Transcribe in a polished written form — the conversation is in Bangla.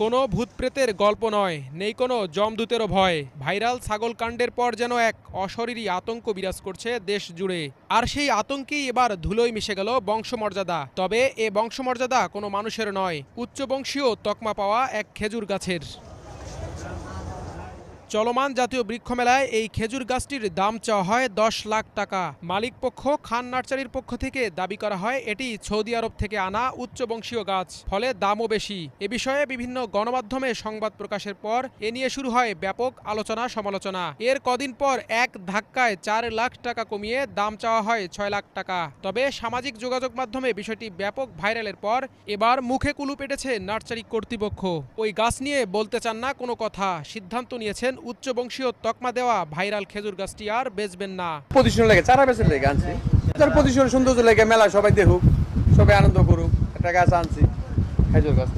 কোনো ভূতপ্রেতের গল্প নয়, নেই কোনো যমদূতেরও ভয়। ভাইরাল ছাগল কাণ্ডের পর যেন এক অশরীরী আতঙ্ক বিরাজ করছে দেশ জুড়ে। আর সেই আতঙ্কেই এবার ধুলোয় মিশে গেল বংশমর্যাদা। তবে এ বংশমর্যাদা কোনো মানুষের নয়, উচ্চবংশীয় তকমা পাওয়া এক খেজুর গাছের। চলমান জাতীয় বৃক্ষ মেলায় এই খেজুর গাছটির দাম চাওয়া হয় 10 লাখ টাকা। মালিকপক্ষ খান নার্সারির পক্ষ থেকে দাবি করা হয় এটি সৌদি আরব থেকে আনা উচ্চবংশীয় গাছ, ফলে দামও বেশি। এ বিষয়ে বিভিন্ন গণমাধ্যমে সংবাদ প্রকাশের পর এ নিয়ে শুরু হয় ব্যাপক আলোচনা সমালোচনা। এর কদিন পর এক ধাক্কায় 4 লাখ টাকা কমিয়ে দাম চাওয়া হয় 6 লাখ টাকা। তবে সামাজিক যোগাযোগ মাধ্যমে বিষয়টি ব্যাপক ভাইরালের পর এবার মুখে কুলু পেটেছে নার্সারি কর্তৃপক্ষ। ওই গাছ নিয়ে বলতে চান না কোনো কথা, সিদ্ধান্ত নিয়েছেন উচ্চবংশীয় তকমা দেওয়া ভাইরাল খেজুর গাছটি আর বেচবেন না। প্রতিষ্ঠান লেগে চারা বেচের লেগে আনছি, তার প্রতিষ্ঠান সৌন্দর্য লেগে মেলা সবাই দেখুক, সবাই আনন্দ করুক, একটা গাছ আনছি খেজুর গাছ।